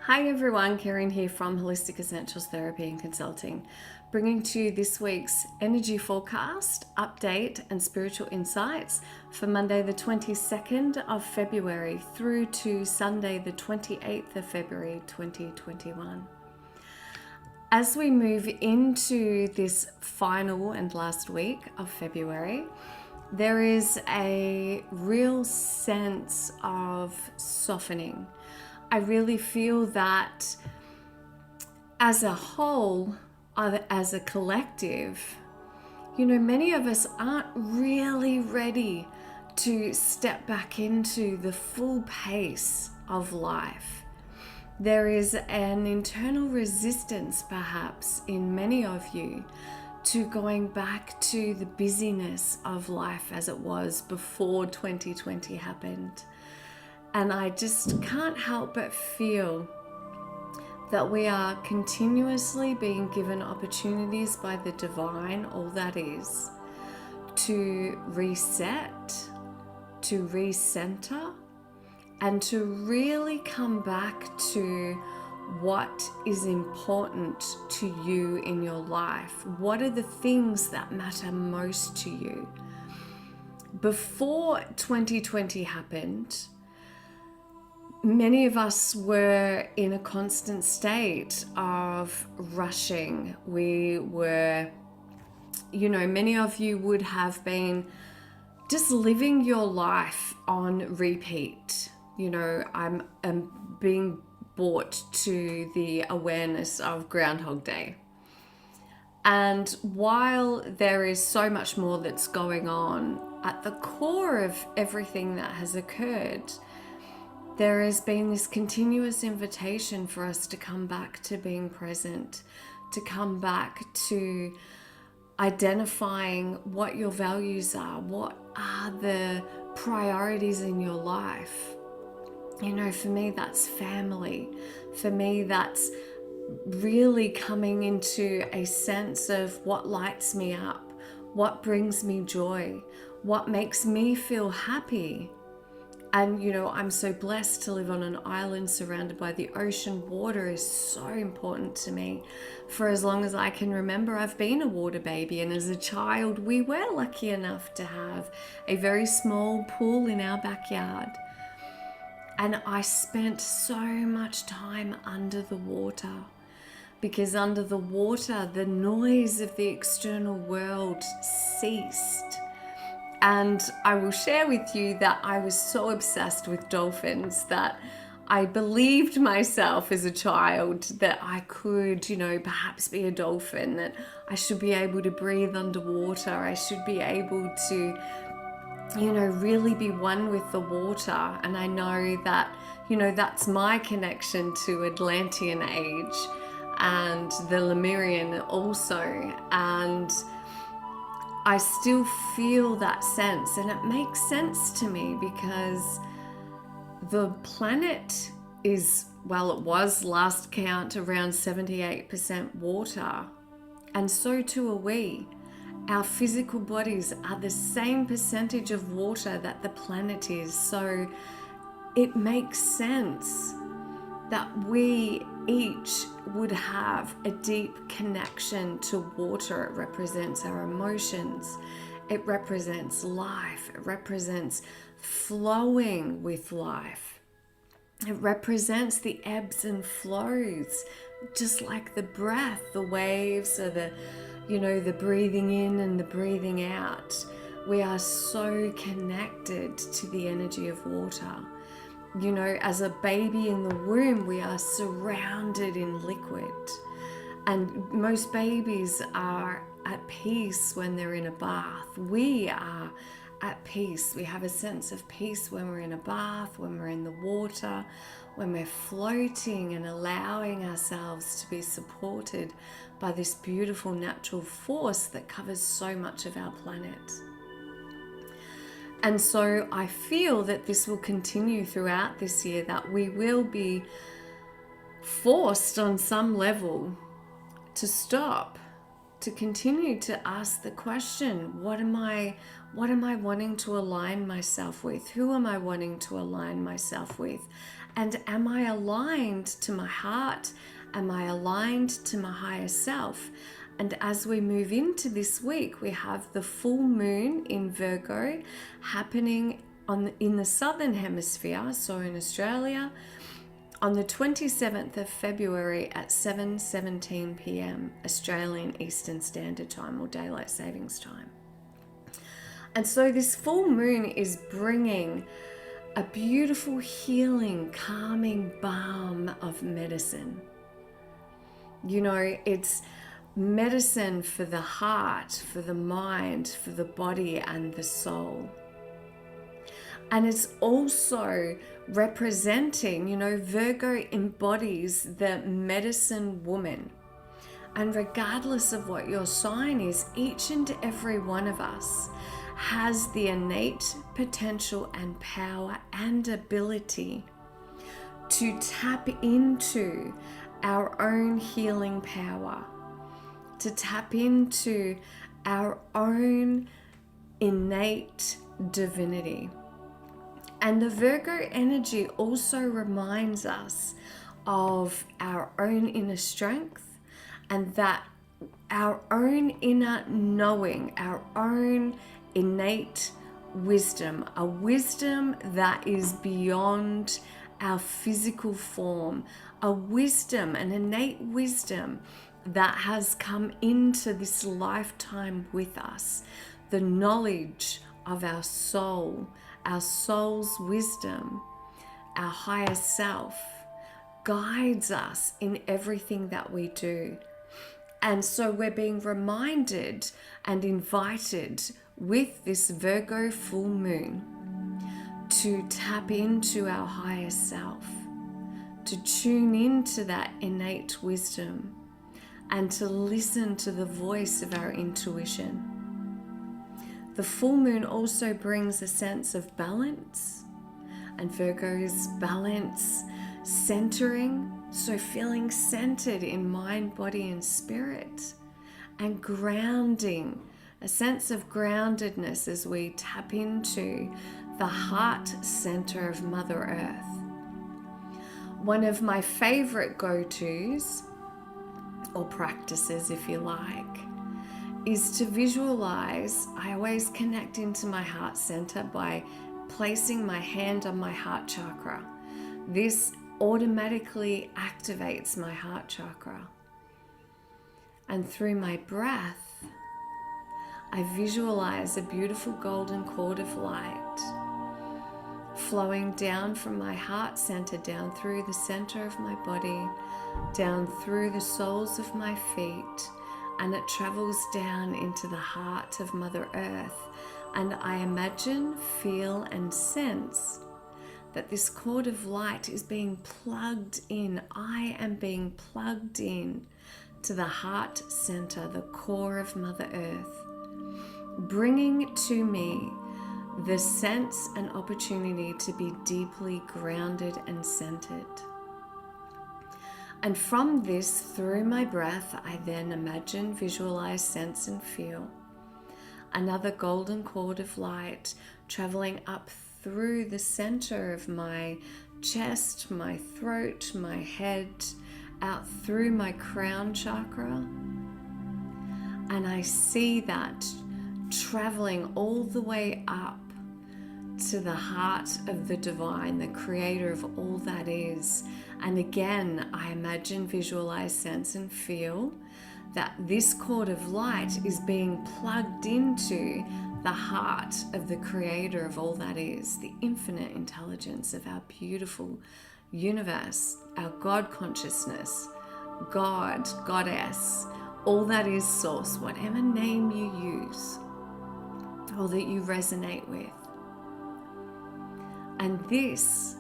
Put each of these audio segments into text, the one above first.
Hi everyone, Karen here from Holistic Essentials Therapy and Consulting, bringing to you this week's energy forecast, update and spiritual insights for Monday the 22nd of February through to Sunday the 28th of February 2021. As we move into this final and last week of February, there is a real sense of softening. I really feel that as a whole, as a collective, many of us aren't really ready to step back into the full pace of life. There is an internal resistance, perhaps, in many of you to going back to the busyness of life as it was before 2020 happened. And I just can't help but feel that we are continuously being given opportunities by the divine, all that is, to reset, to recenter, and to really come back to what is important to you in your life. What are the things that matter most to you? Before 2020 happened, many of us were in a constant state of rushing. We were, many of you would have been just living your life on repeat. I'm being brought to the awareness of Groundhog Day. And while there is so much more that's going on, at the core of everything that has occurred, there has been this continuous invitation for us to come back to being present, to come back to identifying what your values are, what are the priorities in your life. For me, that's family. For me, that's really coming into a sense of what lights me up, what brings me joy, what makes me feel happy. And, I'm so blessed to live on an island surrounded by the ocean. Water is so important to me. For as long as I can remember, I've been a water baby. And as a child, we were lucky enough to have a very small pool in our backyard. And I spent so much time under the water, because under the water, the noise of the external world ceased. And I will share with you that I was so obsessed with dolphins that I believed myself as a child that I could, perhaps be a dolphin, that I should be able to breathe underwater. I should be able to, really be one with the water. And I know that, that's my connection to Atlantean age and the Lemurian also. And I still feel that sense, and it makes sense to me because the planet is, it was last count around 78% water, and so too are we. Our physical bodies are the same percentage of water that the planet is, so it makes sense that we each would have a deep connection to water. It represents our emotions. It represents life. It represents flowing with life. It represents the ebbs and flows, just like the breath, the waves, or the breathing in and the breathing out. We are so connected to the energy of water. As a baby in the womb, we are surrounded in liquid. And most babies are at peace when they're in a bath. We are at peace. We have a sense of peace when we're in a bath, when we're in the water, when we're floating and allowing ourselves to be supported by this beautiful natural force that covers so much of our planet. And so I feel that this will continue throughout this year, that we will be forced on some level to stop, to continue to ask the question, what am I wanting to align myself with? Who am I wanting to align myself with? And am I aligned to my heart? Am I aligned to my higher self? And as we move into this week, we have the full moon in Virgo happening in the southern hemisphere, so in Australia, on the 27th of February at 7:17 p.m. Australian Eastern Standard Time, or Daylight Savings Time. And so this full moon is bringing a beautiful healing, calming balm of medicine. You know, it's medicine for the heart, for the mind, for the body and the soul. And it's also representing, you know, Virgo embodies the medicine woman. And regardless of what your sign is, each and every one of us has the innate potential and power and ability to tap into our own healing power, to tap into our own innate divinity. And the Virgo energy also reminds us of our own inner strength, and that our own inner knowing, our own innate wisdom, a wisdom that is beyond our physical form, a wisdom, an innate wisdom that has come into this lifetime with us, the knowledge of our soul, our soul's wisdom, our higher self guides us in everything that we do. And so we're being reminded and invited with this Virgo full moon to tap into our higher self, to tune into that innate wisdom, and to listen to the voice of our intuition. The full moon also brings a sense of balance, and Virgo's balance, centering, so feeling centered in mind, body, and spirit, and grounding, a sense of groundedness as we tap into the heart center of Mother Earth. One of my favorite go-tos, or practices if you like, is to visualize. I always connect into my heart center by placing my hand on my heart chakra. This automatically activates my heart chakra. And through my breath, I visualize a beautiful golden cord of light flowing down from my heart center, down through the center of my body, down through the soles of my feet, and it travels down into the heart of Mother Earth. And I imagine, feel, and sense that this cord of light is being plugged in. I am being plugged in to the heart center, the core of Mother Earth, bringing to me the sense and opportunity to be deeply grounded and centered. And from this, through my breath, I then imagine, visualize, sense, and feel another golden cord of light traveling up through the center of my chest, my throat, my head, out through my crown chakra. And I see that traveling all the way up to the heart of the divine, the creator of all that is. And again, I imagine, visualize, sense, and feel that this cord of light is being plugged into the heart of the creator of all that is, the infinite intelligence of our beautiful universe, our God consciousness, God, Goddess, all that is source, whatever name you use or that you resonate with. And this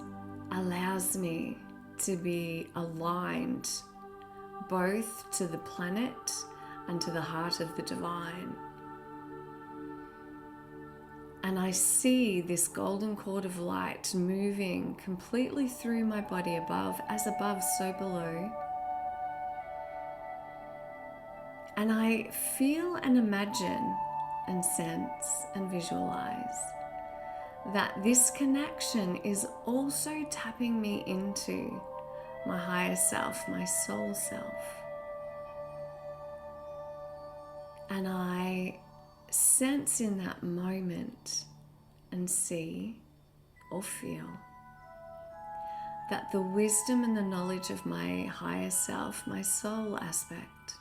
allows me to be aligned both to the planet and to the heart of the divine. And I see this golden cord of light moving completely through my body, above, as above, so below. And I feel and imagine and sense and visualize that this connection is also tapping me into my higher self, my soul self. And I sense in that moment and see or feel that the wisdom and the knowledge of my higher self, my soul aspect,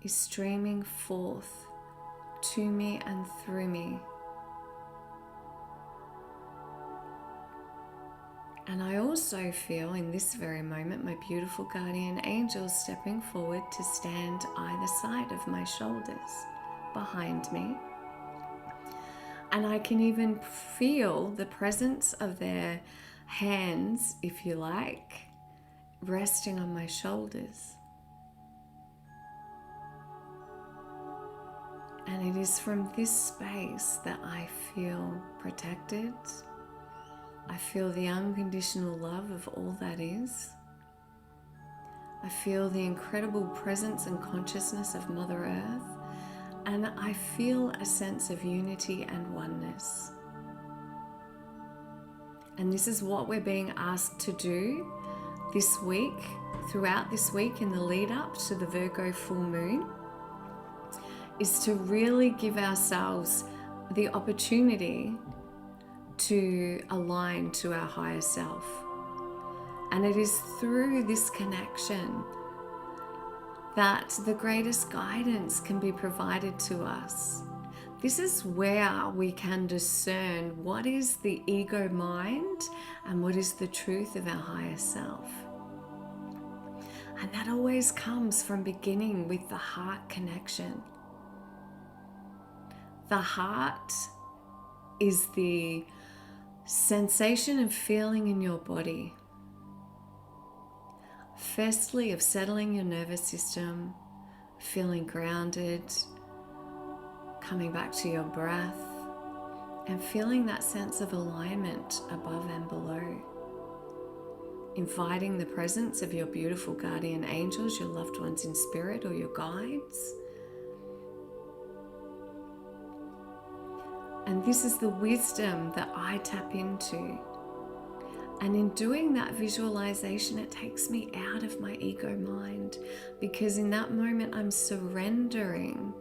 is streaming forth to me and through me. And I also feel in this very moment my beautiful guardian angels stepping forward to stand either side of my shoulders, behind me. And I can even feel the presence of their hands, if you like, resting on my shoulders. And it is from this space that I feel protected. I feel the unconditional love of all that is. I feel the incredible presence and consciousness of Mother Earth, and I feel a sense of unity and oneness. And this is what we're being asked to do this week, throughout this week in the lead up to the Virgo full moon, is to really give ourselves the opportunity to align to our higher self. And it is through this connection that the greatest guidance can be provided to us. This is where we can discern what is the ego mind and what is the truth of our higher self. And that always comes from beginning with the heart connection. The heart is the sensation and feeling in your body. Firstly, of settling your nervous system, feeling grounded, coming back to your breath, and feeling that sense of alignment above and below. Inviting the presence of your beautiful guardian angels, your loved ones in spirit, or your guides. And this is the wisdom that I tap into. And in doing that visualization, it takes me out of my ego mind, because in that moment I'm surrendering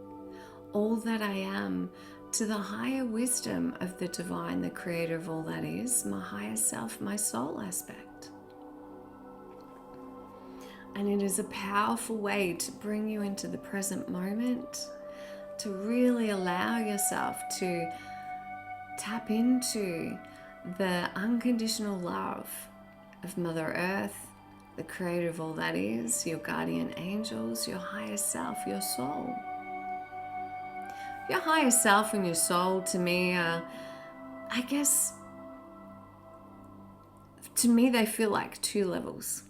all that I am to the higher wisdom of the divine, the creator of all that is, my higher self, my soul aspect. And it is a powerful way to bring you into the present moment, to really allow yourself to tap into the unconditional love of Mother Earth, the creator of all that is, your guardian angels, your higher self, your soul. Your higher self and your soul, to me, I guess, to me they feel like two levels.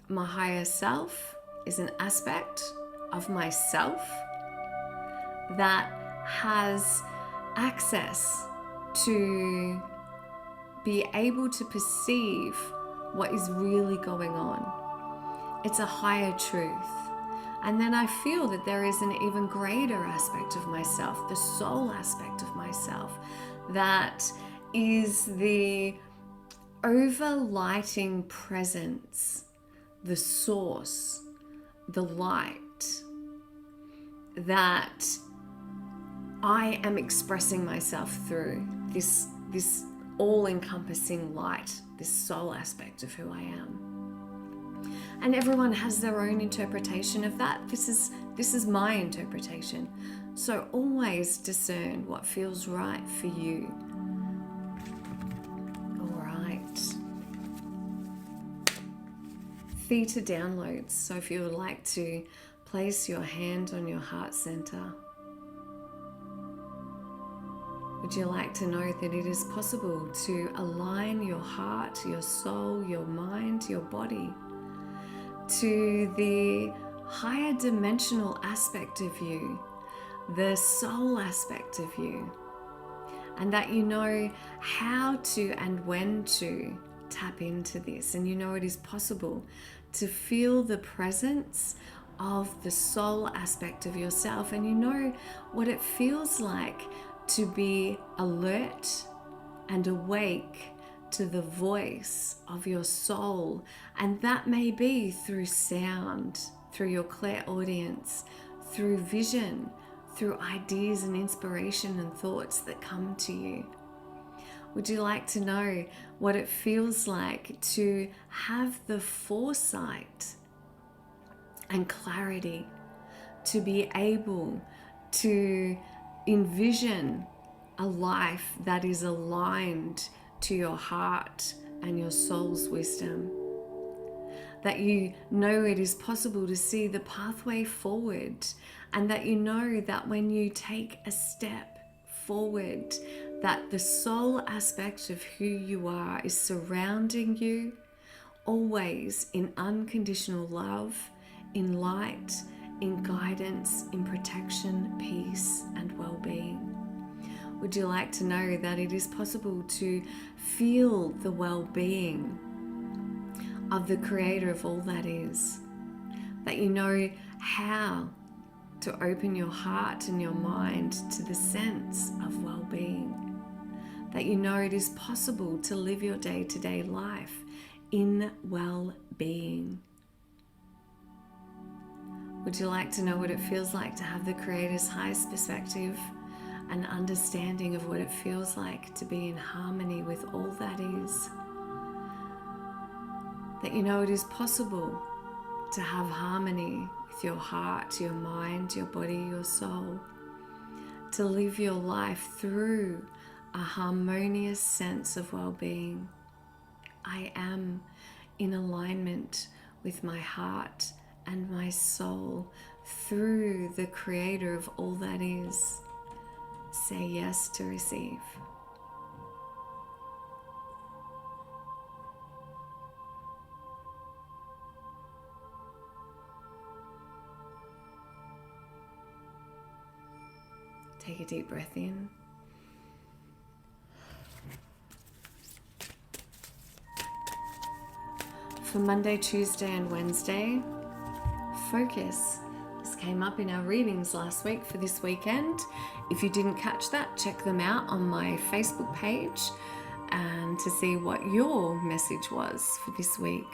My higher self is an aspect of myself that has access to be able to perceive what is really going on. It's a higher truth. And then I feel that there is an even greater aspect of myself, the soul aspect of myself, that is the overlighting presence, the source, the light that I am expressing myself through, this all-encompassing light, this soul aspect of who I am. And everyone has their own interpretation of that. This is my interpretation. So always discern what feels right for you. All right. Theta downloads. So if you would like to place your hand on your heart center, would you like to know that it is possible to align your heart, your soul, your mind, your body to the higher dimensional aspect of you, the soul aspect of you, and that you know how to and when to tap into this, and you know it is possible to feel the presence of the soul aspect of yourself, and you know what it feels like to be alert and awake to the voice of your soul. And that may be through sound, through your clairaudience, through vision, through ideas and inspiration and thoughts that come to you. Would you like to know what it feels like to have the foresight and clarity to be able to envision a life that is aligned to your heart and your soul's wisdom? That you know it is possible to see the pathway forward, and that you know that when you take a step forward, that the soul aspect of who you are is surrounding you, always in unconditional love, in light, in guidance, in protection, peace, and well-being. Would you like to know that it is possible to feel the well-being of the creator of all that is? That you know how to open your heart and your mind to the sense of well-being. That you know it is possible to live your day-to-day life in well-being. Would you like to know what it feels like to have the Creator's highest perspective and understanding of what it feels like to be in harmony with all that is? That you know it is possible to have harmony with your heart, your mind, your body, your soul, to live your life through a harmonious sense of well-being. I am in alignment with my heart and my soul through the Creator of all that is. Say yes to receive. Take a deep breath in. For Monday, Tuesday, and Wednesday, focus. This came up in our readings last week for this weekend. If you didn't catch that, check them out on my Facebook page and to see what your message was for this week.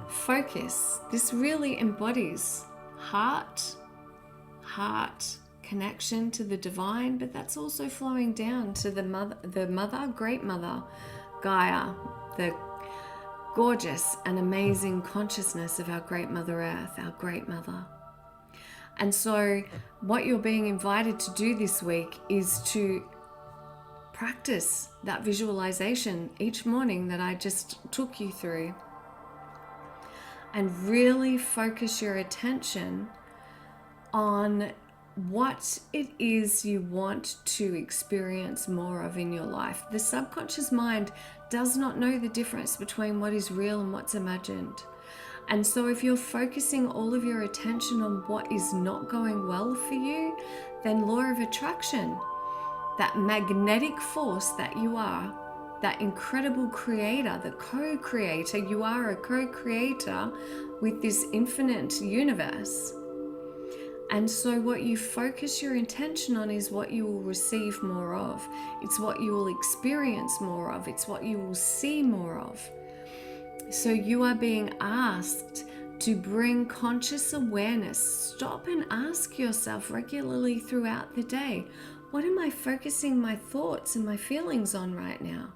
Focus. This really embodies heart, connection to the divine, but that's also flowing down to the mother, great mother, Gaia, the gorgeous and amazing consciousness of our great Mother Earth, our great mother. And so what you're being invited to do this week is to practice that visualization each morning that I just took you through, and really focus your attention on what it is you want to experience more of in your life. The subconscious mind does not know the difference between what is real and what's imagined. And so if you're focusing all of your attention on what is not going well for you, then law of attraction, that magnetic force that you are, that incredible creator, the co-creator, you are a co-creator with this infinite universe. And so what you focus your intention on is what you will receive more of. It's what you will experience more of. It's what you will see more of. So you are being asked to bring conscious awareness. Stop and ask yourself regularly throughout the day, what am I focusing my thoughts and my feelings on right now?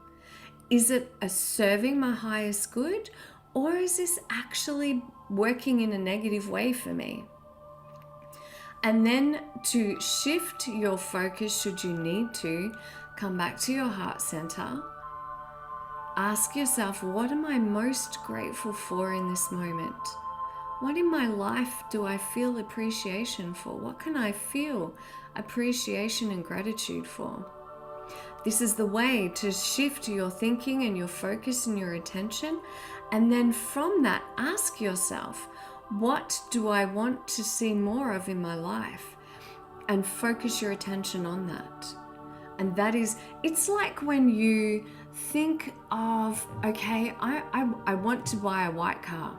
Is it serving my highest good, or is this actually working in a negative way for me? And then to shift your focus, should you need to, come back to your heart center. Ask yourself, what am I most grateful for in this moment? What in my life do I feel appreciation for? What can I feel appreciation and gratitude for? This is the way to shift your thinking and your focus and your attention. And then from that, ask yourself, what do I want to see more of in my life? And focus your attention on that. And that is, it's like when you think of, okay, I want to buy a white car.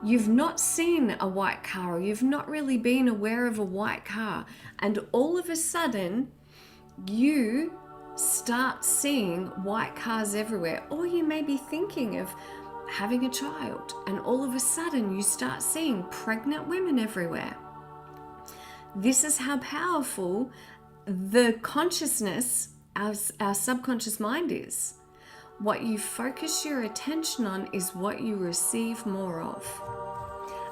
You've not seen a white car, or you've not really been aware of a white car. And all of a sudden, you start seeing white cars everywhere, or you may be thinking of having a child, and all of a sudden you start seeing pregnant women everywhere. This is how powerful the consciousness, our subconscious mind is. What you focus your attention on is what you receive more of.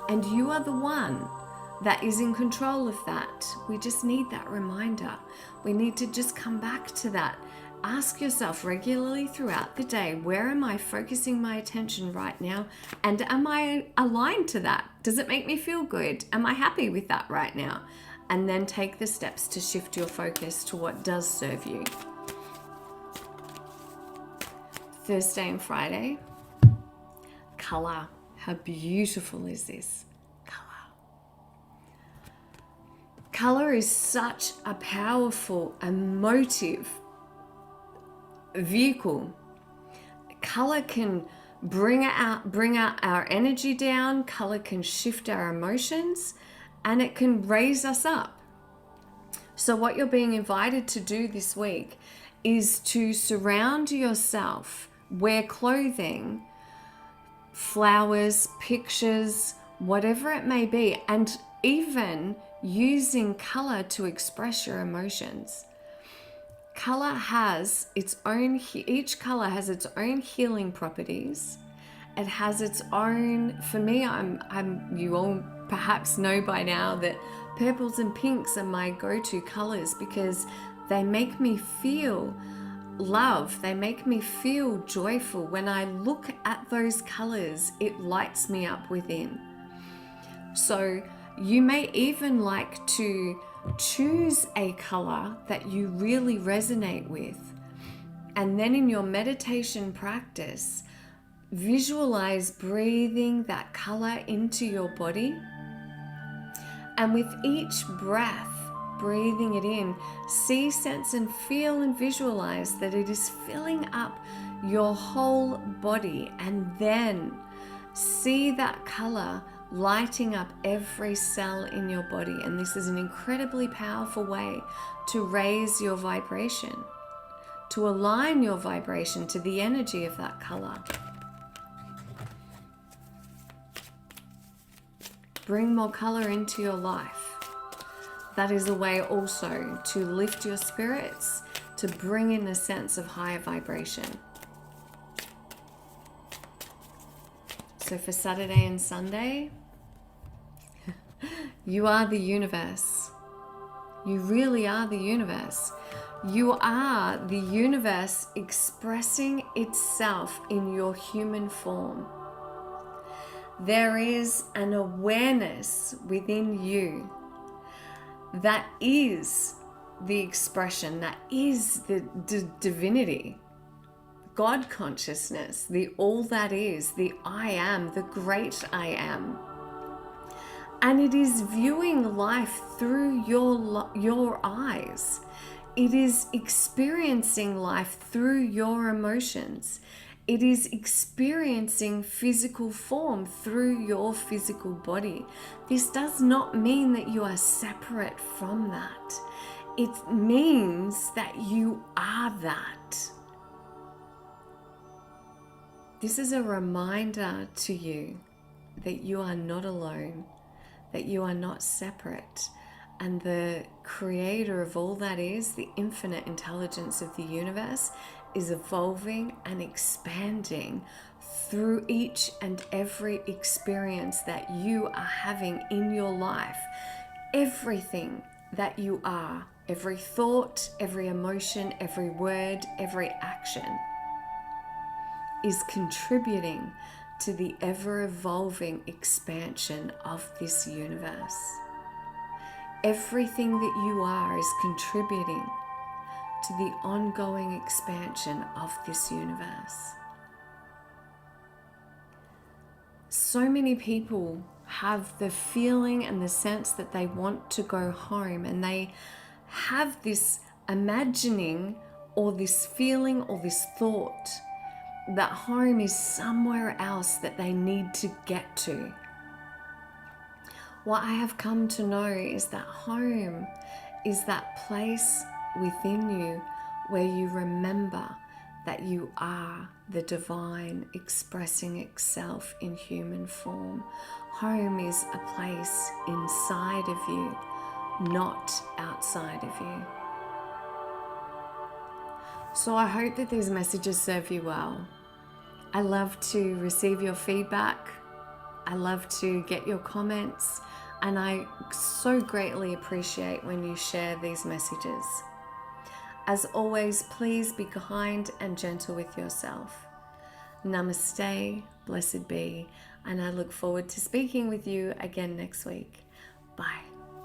And you are the one that is in control of that. We just need that reminder. We need to just come back to that. Ask yourself regularly throughout the day, where am I focusing my attention right now? And am I aligned to that? Does it make me feel good? Am I happy with that right now? And then take the steps to shift your focus to what does serve you. Thursday and Friday, color. How beautiful is this? Color is such a powerful, emotive vehicle. Color can bring out our energy down. Color can shift our emotions, and it can raise us up. So what you're being invited to do this week is to surround yourself, wear clothing, flowers, pictures, whatever it may be, and even using color to express your emotions. Color has its own, each color has its own healing properties. It has its own, for me, you all perhaps know by now that purples and pinks are my go-to colors because they make me feel love. They make me feel joyful. When I look at those colors, it lights me up within. So you may even like to choose a color that you really resonate with. And then in your meditation practice, visualize breathing that color into your body. And with each breath, breathing it in, see, sense, and feel and visualize that it is filling up your whole body. And then see that color lighting up every cell in your body. And this is an incredibly powerful way to raise your vibration, to align your vibration to the energy of that color. Bring more color into your life. That is a way also to lift your spirits, to bring in a sense of higher vibration. So for Saturday and Sunday, you are the universe. You really are the universe. You are the universe expressing itself in your human form. There is an awareness within you that is the expression, that is the divinity, God consciousness, the all that is, the I am, the great I am. And it is viewing life through your eyes. It is experiencing life through your emotions. It is experiencing physical form through your physical body. This does not mean that you are separate from that. It means that you are that. This is a reminder to you that you are not alone, that you are not separate, and the creator of all that is, the infinite intelligence of the universe, is evolving and expanding through each and every experience that you are having in your life. Everything that you are, every thought, every emotion, every word, every action is contributing to the ever-evolving expansion of this universe. Everything that you are is contributing to the ongoing expansion of this universe. So many people have the feeling and the sense that they want to go home, and they have this imagining or this feeling or this thought that home is somewhere else that they need to get to. What I have come to know is that home is that place within you where you remember that you are the divine expressing itself in human form. Home is a place inside of you, not outside of you. So I hope that these messages serve you well. I love to receive your feedback. I love to get your comments, and I so greatly appreciate when you share these messages. As always, please be kind and gentle with yourself. Namaste, blessed be, and I look forward to speaking with you again next week. Bye.